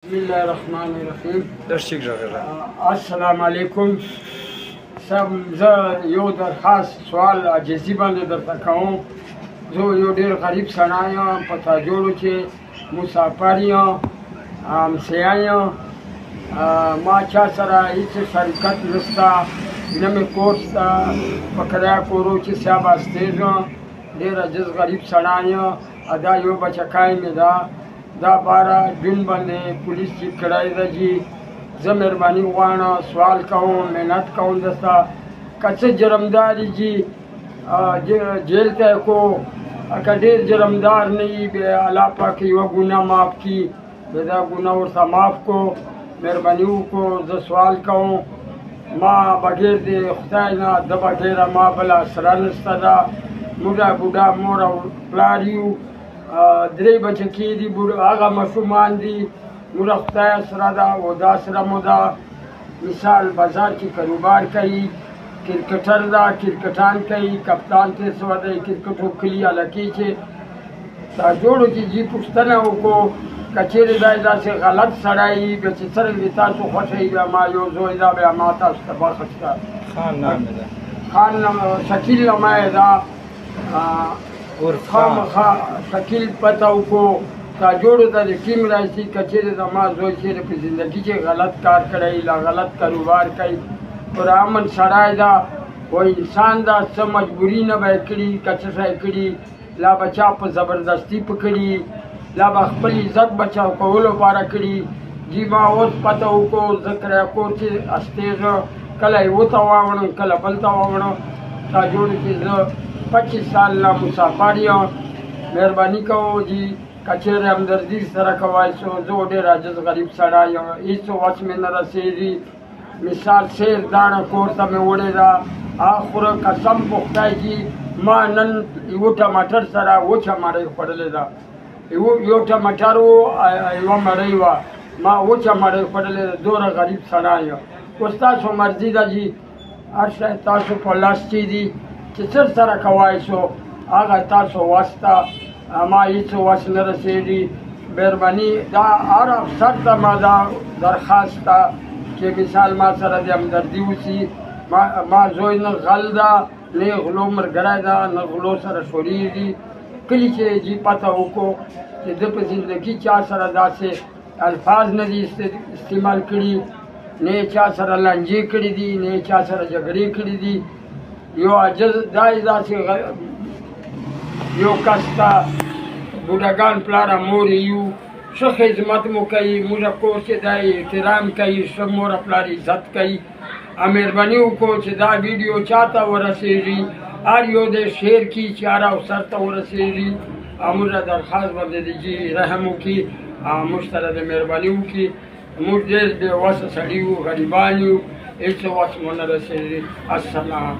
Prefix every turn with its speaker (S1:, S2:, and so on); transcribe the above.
S1: بسم الله الرحمن الرحیم.
S2: درشیک راغله.
S1: السلام علیکم. زه یو درخواست سوال عاجزي باندې درته کوم. زه یو ډېر غریب سړی یم، په تا جوړو چې مسافر یم، همسایه یم. ما چا سره هېڅ شریکت نشته، نه مې کور شته، په کرایه کورو چې صاحب استېږم. ډېر عاجز غریب سړی یم. دا یو بچکای مې ده، دا باره جون باندې پولیس چیک کړی ده جي. زه مهرباني غواړم، سوال کوم، منت کوم درته، که څه جرمدار جي جیل ته یې کو، که ډېر جرمدار نه وي بیا الله پاک یوه ګناه معاف کړي، بیا دا ګناه ورته معاف کړو. مهرباني وکړو. زه سوال کوم، ما بغیر د خدای نه د بغیره ما بله سره نشته ده. موږ بوډا مور او پلار یو، 3 بچکې دي، هغه ماشومان دي. موږ خدای سره ده او دا سره مو ده. مثال بازار کې کاروبار کوي، کرکټر ده، کرکټان کوي، کپتان تېر شوی دی، کرکټو کلي هلکې چې دا جوړو چې جي پوښتنه وکړو، که چېرې دا داسې غلط سړی وي بیا چې څرنګه تاسو خوښه وي، بیا ما یو زوی ده، بیا ما تاسو ته بخښ شته.
S2: خان نام ده.
S1: خان شکیل نامه یې ده. خامخا شکیل پته وکړو، تا جوړو ته د ټیم راشي، که چېرې زما زوی چېرې په زندګي کې غلط کار کړی، لا غلط کاروبار کوي، پر امن سړی ده، و انسان ده، څه مجبوري نه به یې کړي، که څه شی کړي، لا به چا په زبردستي په کړي، لا به خپل عزت بچاو کولو لپاره کړي. جي ما اوس پته وکړو، زه کرایه کور چې استېږم، کله یوه ته واوړم، کله بل ته واوړم. تا جوړو چې زه 25 سال نه مسافر یم. مهرباني کوو جي، که چېرې همدردي سره کوای شو. زه ډېر عاجز غریب سړی یم، هېڅ وس مې نه رسېږي. مثال سیر داڼه کور ته مې وړې ده، هغه خوره. قسم په خدای جي ما نن یوه ټماټر سره وچه مړۍ خوړلې ده. یو ټماټر و، یوه مړۍ وه، ما وچه مړۍ خوړلې ده. دومره غریب سړی یم. اوس تاسو مرضي ده جي، هر شی تاسو په لاس کې دي، چې څه سره کوای شو هغه تاسو وس ته. ما هېڅ وس نه رسېږي. مهرباني دا هر افسر ته ما دا درخواست ده چې مثال ما سره د همدردي وشي. ما زوی نه غل ده، نه یې غلو ملګری ده، نه غلو سره شورېږي. کلي چې جي پته وکړو چې ده په زندګي چا سره داسې الفاظ نه دي استعمال کړي، نه یې چا سره لانجې کړي دي، نه یې چا سره جګړې کړي دي. یو عاجز دا داسې یو کس ته بوډاګان پلاره مور یو، ښه خدمت مو کوي، موږ کور چې دا احترام کوي، ښه مور پلار عزت کوي. مهرباني وکړو چې دا ویډیو چا ته ورسېږي، هر یو دی شیر کړي چې هر افسر ته ورسېږي. موږ درخواست باندې د جي رحم وکړي، موږ سره د مهرباني وکړي. موږ ډېر بې وسه سړي یو، غریبان یو، هېڅ وس مو نه رسېږي. السلام.